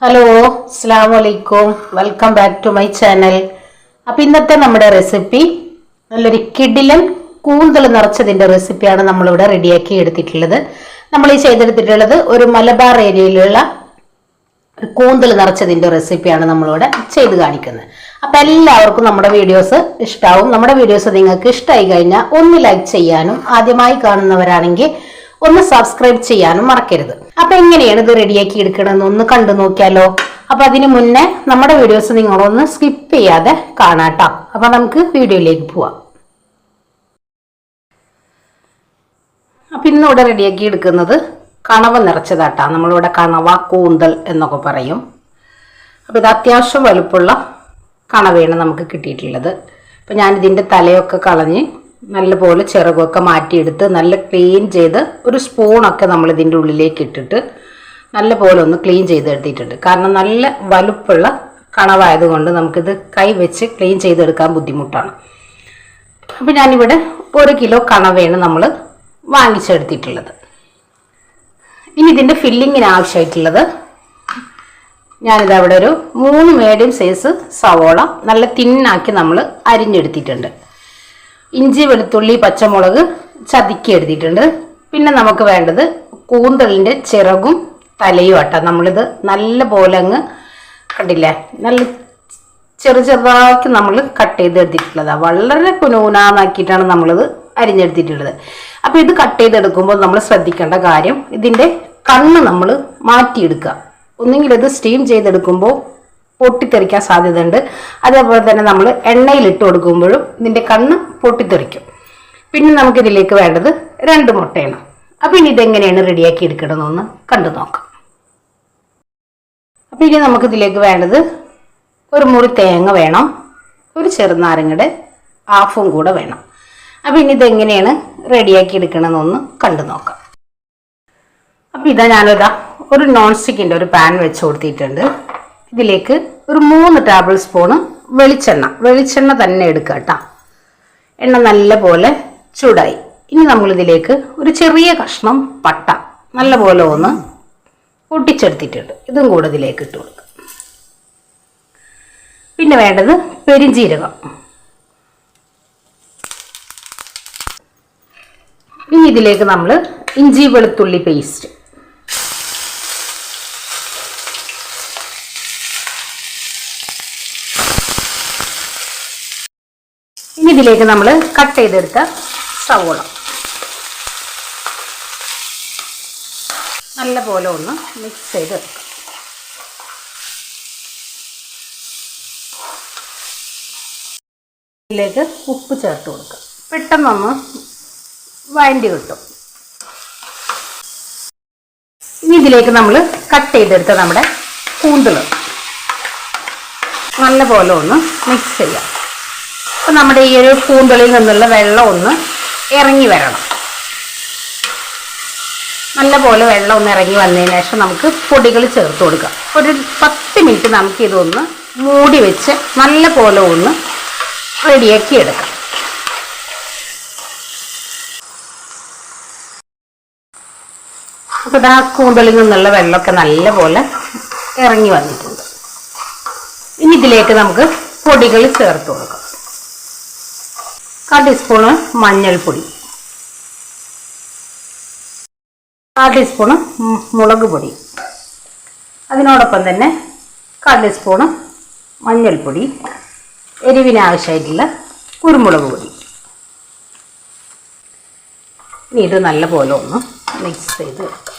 Hello, അസ്സലാമു അലൈക്കും. Welcome back to my channel. അപ്പം ഇന്നത്തെ നമ്മുടെ റെസിപ്പി നല്ലൊരു കിടിലൻ കൂന്തൽ നിറച്ചതിൻ്റെ റെസിപ്പിയാണ് നമ്മളിവിടെ റെഡിയാക്കി എടുത്തിട്ടുള്ളത്. നമ്മൾ ഈ ചെയ്തെടുത്തിട്ടുള്ളത് ഒരു മലബാർ ഏരിയയിലുള്ള ഒരു കൂന്തൽ നിറച്ചതിൻ്റെ റെസിപ്പിയാണ് നമ്മളിവിടെ ചെയ്ത് കാണിക്കുന്നത്. അപ്പം എല്ലാവർക്കും നമ്മുടെ വീഡിയോസ് ഇഷ്ടമാവും. നമ്മുടെ വീഡിയോസ് നിങ്ങൾക്ക് ഇഷ്ടമായി കഴിഞ്ഞാൽ ഒന്ന് ലൈക്ക് ചെയ്യാനും ആദ്യമായി കാണുന്നവരാണെങ്കിൽ ഒന്ന് സബ്സ്ക്രൈബ് ചെയ്യാനും മറക്കരുത്. അപ്പൊ എങ്ങനെയാണ് ഇത് റെഡിയാക്കി എടുക്കണമെന്ന് ഒന്ന് കണ്ടു നോക്കിയാലോ. അപ്പൊ അതിന് മുന്നേ നമ്മുടെ വീഡിയോസ് നിങ്ങളൊന്ന് സ്കിപ്പ് ചെയ്യാതെ കാണാട്ടോ. അപ്പൊ നമുക്ക് വീഡിയോയിലേക്ക് പോവാം. അപ്പൊ ഇന്നിവിടെ റെഡിയാക്കി എടുക്കുന്നത് കണവ നിറച്ചതാട്ടാ. നമ്മളിവിടെ കണവ കൂന്തൽ എന്നൊക്കെ പറയും. അപ്പൊ ഇത് അത്യാവശ്യം വലുപ്പമുള്ള കണവയാണ് നമുക്ക് കിട്ടിയിട്ടുള്ളത്. അപ്പൊ ഞാനിതിൻ്റെ തലയൊക്കെ കളഞ്ഞ് നല്ലപോലെ ചിറകൊക്കെ മാറ്റിയെടുത്ത് നല്ല ക്ലീൻ ചെയ്ത് ഒരു സ്പൂണൊക്കെ നമ്മൾ ഇതിൻ്റെ ഉള്ളിലേക്ക് ഇട്ടിട്ട് നല്ലപോലെ ഒന്ന് ക്ലീൻ ചെയ്തെടുത്തിട്ടുണ്ട്. കാരണം നല്ല വലുപ്പമുള്ള കണവായതുകൊണ്ട് നമുക്കിത് കൈ വെച്ച് ക്ലീൻ ചെയ്തെടുക്കാൻ ബുദ്ധിമുട്ടാണ്. അപ്പം ഞാനിവിടെ 1 കിലോ കണവയാണ് നമ്മൾ വാങ്ങിച്ചെടുത്തിട്ടുള്ളത്. ഇനി ഇതിൻ്റെ ഫില്ലിങ്ങിന് ആവശ്യമായിട്ടുള്ളത് ഞാനിത് അവിടെ ഒരു 3 മീഡിയം സൈസ് സവോള നല്ല തിന്നാക്കി നമ്മൾ അരിഞ്ഞെടുത്തിട്ടുണ്ട്. ഇഞ്ചി, വെളുത്തുള്ളി, പച്ചമുളക് ചതുക്കി എടുത്തിട്ടുണ്ട്. പിന്നെ നമുക്ക് വേണ്ടത് കൂന്തലിൻ്റെ ചിറകും തലയും ആട്ടാ. നമ്മളിത് നല്ല പോലെ അങ്ങ് കണ്ടില്ലേ, നല്ല ചെറുതാക്കി നമ്മൾ കട്ട് ചെയ്ത് എടുത്തിട്ടുള്ളതാണ്. വളരെ കുനൂനാന്നാക്കിയിട്ടാണ് നമ്മളിത് അരിഞ്ഞെടുത്തിട്ടുള്ളത്. അപ്പോൾ ഇത് കട്ട് ചെയ്തെടുക്കുമ്പോൾ നമ്മൾ ശ്രദ്ധിക്കേണ്ട കാര്യം, ഇതിൻ്റെ കണ്ണ് നമ്മൾ മാറ്റിയെടുക്കുക. ഒന്നുകിൽ ഇത് സ്റ്റീം ചെയ്തെടുക്കുമ്പോൾ പൊട്ടിത്തെറിക്കാൻ സാധ്യതയുണ്ട്. അതേപോലെ തന്നെ നമ്മൾ എണ്ണയിലിട്ട് കൊടുക്കുമ്പോഴും ഇതിൻ്റെ കണ്ണ് പൊട്ടിത്തെറിക്കും. പിന്നെ നമുക്കിതിലേക്ക് വേണ്ടത് 2 മുട്ടയാണ്. അപ്പം ഇനി ഇതെങ്ങനെയാണ് റെഡിയാക്കി എടുക്കണമെന്നൊന്ന് കണ്ടു നോക്കാം. അപ്പം ഇനി നമുക്കിതിലേക്ക് വേണ്ടത് ഒരു മുറി തേങ്ങ വേണം, ഒരു ചെറുനാരങ്ങയുടെ ഹാഫും കൂടെ വേണം. അപ്പം ഇനി ഇതെങ്ങനെയാണ് റെഡിയാക്കി എടുക്കണമെന്നൊന്ന് കണ്ടു നോക്കാം. അപ്പം ഇതാ ഞാനൊരു നോൺ സ്റ്റിക്കിൻ്റെ ഒരു പാൻ വെച്ച് കൊടുത്തിട്ടുണ്ട്. ഇതിലേക്ക് ഒരു 3 ടേബിൾ സ്പൂണ് വെളിച്ചെണ്ണ തന്നെ എടുക്കുക കേട്ടോ. എണ്ണ നല്ല പോലെ ചൂടായി. ഇനി നമ്മളിതിലേക്ക് ഒരു ചെറിയ കഷ്ണം പട്ട നല്ല പോലെ ഒന്ന് പൊട്ടിച്ചെടുത്തിട്ടുണ്ട്. ഇതും കൂടെ ഇതിലേക്ക് ഇട്ട് കൊടുക്കുക. പിന്നെ വേണ്ടത് പെരിഞ്ജീരകം. ഇനി ഇതിലേക്ക് നമ്മൾ ഇഞ്ചി വെളുത്തുള്ളി പേസ്റ്റ്, ഇതിലേക്ക് നമ്മൾ കട്ട് ചെയ്തെടുത്ത സവോള നല്ല പോലെ ഒന്ന് മിക്സ് ചെയ്തെടുക്കാം. ഇതിലേക്ക് ഉപ്പ് ചേർത്ത് കൊടുക്കുക. പെട്ടെന്നൊന്ന് വഴണ്ടി കിട്ടും. ഇനി ഇതിലേക്ക് നമ്മൾ കട്ട് ചെയ്തെടുത്ത നമ്മുടെ കൂന്തൽ നല്ല പോലെ ഒന്ന് മിക്സ് ചെയ്യാം. അപ്പം നമ്മുടെ ഈ ഒരു കൂന്തളിൽ നിന്നുള്ള വെള്ളം ഒന്ന് ഇറങ്ങി വരണം. നല്ല പോലെ വെള്ളം ഒന്ന് ഇറങ്ങി വന്നതിന് ശേഷം നമുക്ക് പൊടികൾ ചേർത്ത് കൊടുക്കാം. ഒരു 10 മിനിറ്റ് നമുക്ക് ഇതൊന്ന് മൂടി വെച്ച് നല്ല പോലെ ഒന്ന് റെഡിയാക്കി എടുക്കാം. അപ്പോൾ ആ കൂന്തളിൽ നിന്നുള്ള വെള്ളമൊക്കെ നല്ല പോലെ ഇറങ്ങി വന്നിട്ടുണ്ട്. ഇനി ഇതിലേക്ക് നമുക്ക് പൊടികൾ ചേർത്ത് കൊടുക്കാം. 1/4 ടീസ്പൂണ് മഞ്ഞൾപ്പൊടി, 1/4 ടീസ്പൂണ് മുളക് പൊടി, അതിനോടൊപ്പം തന്നെ 1/4 ടീസ്പൂണ് മഞ്ഞൾപ്പൊടി, എരിവിന് ആവശ്യമായിട്ടുള്ള കുരുമുളക് പൊടി. ഇനി ഇത് നല്ല പോലെ ഒന്ന് മിക്സ് ചെയ്ത് വെക്കാം.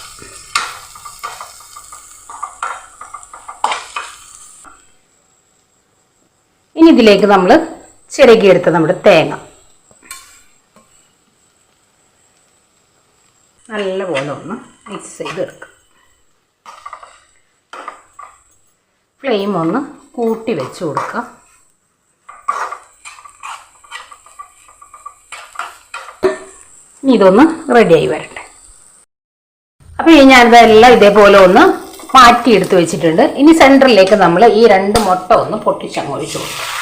ഇനി ഇതിലേക്ക് നമ്മൾ ചിരകിയെടുത്ത നമ്മുടെ തേങ്ങ നല്ല പോലെ ഒന്ന് മിക്സ് ചെയ്ത് എടുക്കാം. ഫ്ലെയിം ഒന്ന് കൂട്ടി വെച്ച് കൊടുക്കാം. ഇനി ഇതൊന്ന് റെഡിയായി വരട്ടെ. അപ്പോൾ ഇനി ഞാനിതെല്ലാം ഇതേപോലെ ഒന്ന് മാറ്റിയെടുത്ത് വെച്ചിട്ടുണ്ട്. ഇനി സെൻറ്ററിലേക്ക് നമ്മൾ ഈ 2 മുട്ട ഒന്ന് പൊട്ടിച്ചങ്ങ് ഒഴിച്ചു കൊടുക്കാം.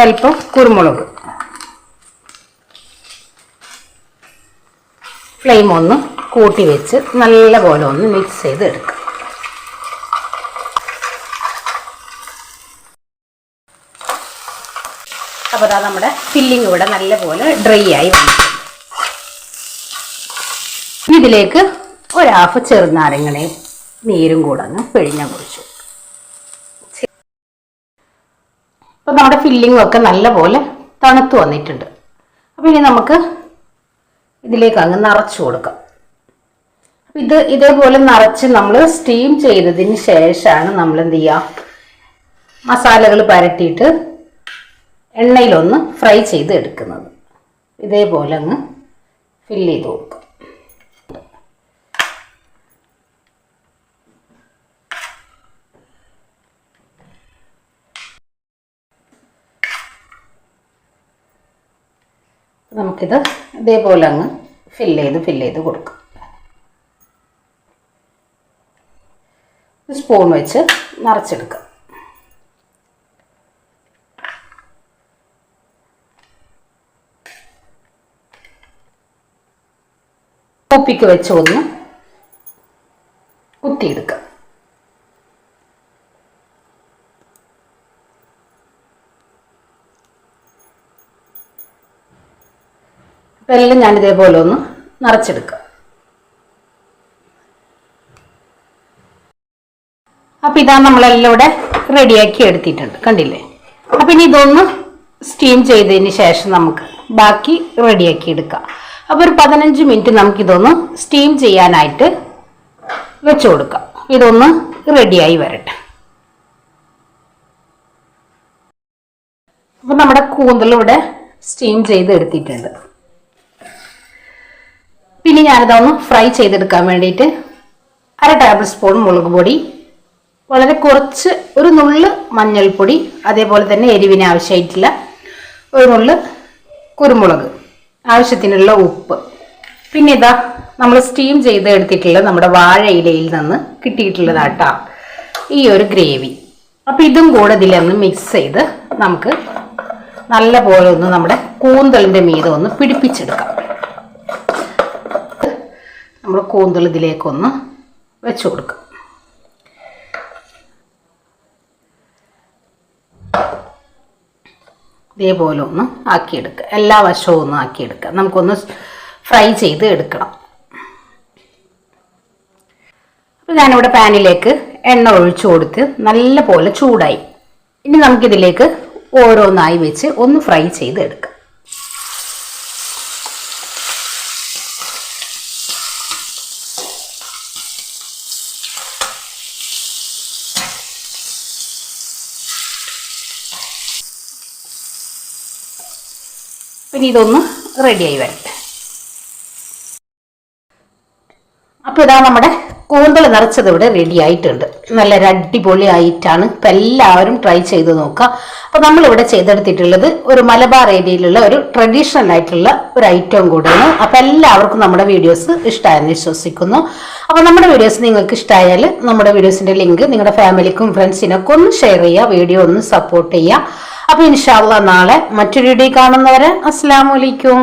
അല്പം കുരുമുളക്, ഫ്ലെയിം ഒന്ന് കൂട്ടി വെച്ച് നല്ലപോലെ ഒന്ന് മിക്സ് ചെയ്ത് എടുക്കാം. അപ്പോൾ അതാ നമ്മുടെ ഫില്ലിംഗ് ഇവിടെ നല്ലപോലെ ഡ്രൈ ആയി വന്നിട്ടുണ്ട്. ഇതിലേക്ക് ഒരു ഹാഫ് ചെറുനാരങ്ങയും നീരും കൂടെ ഒന്ന് പിഴിഞ്ഞ് കുറിച്ചു. അപ്പോൾ നമ്മുടെ ഫില്ലിംഗ് ഒക്കെ നല്ലപോലെ തണുത്ത് വന്നിട്ടുണ്ട്. അപ്പോൾ ഇനി നമുക്ക് ഇതിലേക്ക് അങ്ങ് നിറച്ചു കൊടുക്കാം. ഇതേപോലെ നിറച്ച് നമ്മൾ സ്റ്റീം ചെയ്തതിന് ശേഷമാണ് നമ്മൾ എന്ത് ചെയ്യുക, മസാലകൾ പരട്ടിയിട്ട് എണ്ണയിലൊന്ന് ഫ്രൈ ചെയ്ത് എടുക്കുന്നത്. ഇതേപോലെ അങ്ങ് ഫില്ല് ചെയ്ത് കൊടുക്കും. നമുക്കിത് ഇതേപോലെ അങ്ങ് ഫില്ല് ചെയ്ത് കൊടുക്കാം. സ്പൂൺ വെച്ച് നിറച്ചെടുക്കാം. കുപ്പിക്ക് വെച്ച് ഒന്ന് കുത്തിയെടുക്കാം. അപ്പം എല്ലാം ഞാനിതേപോലെ ഒന്ന് നിറച്ചെടുക്കാം. അപ്പം ഇതാ നമ്മളെല്ലാം ഇവിടെ റെഡിയാക്കി എടുത്തിട്ടുണ്ട്, കണ്ടില്ലേ? അപ്പം ഇനി ഇതൊന്ന് സ്റ്റീം ചെയ്തതിന് ശേഷം നമുക്ക് ബാക്കി റെഡിയാക്കി എടുക്കാം. അപ്പോൾ ഒരു 15 മിനിറ്റ് നമുക്കിതൊന്ന് സ്റ്റീം ചെയ്യാനായിട്ട് വെച്ച് കൊടുക്കാം. ഇതൊന്ന് റെഡിയായി വരട്ടെ. അപ്പം നമ്മുടെ കൂന്തൽ ഇവിടെ സ്റ്റീം ചെയ്ത് എടുത്തിട്ടുണ്ട്. പിന്നെ ഞാനിതൊന്ന് ഫ്രൈ ചെയ്തെടുക്കാൻ വേണ്ടിയിട്ട് 1/2 ടേബിൾ സ്പൂൺ മുളക് പൊടി, വളരെ കുറച്ച് ഒരു നുള്ള് മഞ്ഞൾപ്പൊടി, അതേപോലെ തന്നെ എരിവിന് ആവശ്യമായിട്ടുള്ള ഒരു നുള്ള് കുരുമുളക്, ആവശ്യത്തിനുള്ള ഉപ്പ്, പിന്നെ ഇതാ നമ്മൾ സ്റ്റീം ചെയ്ത് എടുത്തിട്ടുള്ള നമ്മുടെ വാഴയിലയിൽ നിന്ന് കിട്ടിയിട്ടുള്ളതാട്ടാ ഈ ഒരു ഗ്രേവി. അപ്പം ഇതും കൂടെ ഇതിലൊന്ന് മിക്സ് ചെയ്ത് നമുക്ക് നല്ല പോലെ ഒന്ന് നമ്മുടെ കൂന്തലിൻ്റെ മീതെ ഒന്ന് പിടിപ്പിച്ചെടുക്കാം. നമ്മൾ കൂന്തൽ ഇതിലേക്കൊന്ന് വെച്ച് കൊടുക്കാം. ഇതേപോലെ ഒന്ന് ആക്കിയെടുക്കുക. എല്ലാ വശവും ഒന്ന് ആക്കിയെടുക്കുക. നമുക്കൊന്ന് ഫ്രൈ ചെയ്ത് എടുക്കണം. അപ്പോൾ ഞാനിവിടെ പാനിലേക്ക് എണ്ണ ഒഴിച്ചു കൊടുത്ത് നല്ല പോലെ ചൂടായി. ഇനി നമുക്കിതിലേക്ക് ഓരോന്നായി വെച്ച് ഒന്ന് ഫ്രൈ ചെയ്ത് എടുക്കാം. പിന്നെ ഇതൊന്ന് റെഡിയായി വരട്ടെ. അപ്പോൾ ഇതാ നമ്മുടെ കൂന്തൽ നിറച്ചത് ഇവിടെ റെഡി ആയിട്ടുണ്ട്. നല്ല അടിപൊളി ആയിട്ടാണ്. അപ്പം എല്ലാവരും ട്രൈ ചെയ്ത് നോക്കുക. അപ്പോൾ നമ്മളിവിടെ ചെയ്തെടുത്തിട്ടുള്ളത് ഒരു മലബാർ ഏരിയയിലുള്ള ഒരു ട്രഡീഷണൽ ആയിട്ടുള്ള ഒരു ഐറ്റം കൂടെയാണ്. അപ്പം എല്ലാവർക്കും നമ്മുടെ വീഡിയോസ് ഇഷ്ടമായെന്ന് വിശ്വസിക്കുന്നു. അപ്പോൾ നമ്മുടെ വീഡിയോസ് നിങ്ങൾക്ക് ഇഷ്ടമായാൽ നമ്മുടെ വീഡിയോസിൻ്റെ ലിങ്ക് നിങ്ങളുടെ ഫാമിലിക്കും ഫ്രണ്ട്സിനൊക്കെ ഒന്ന് ഷെയർ ചെയ്യുക, വീഡിയോ ഒന്ന് സപ്പോർട്ട് ചെയ്യുക. അപ്പോൾ ഇൻഷാ അല്ലാഹ് നാളെ മറ്റൊരു വീഡിയോ കാണുന്നവരെ അസ്സലാമു അലൈക്കും.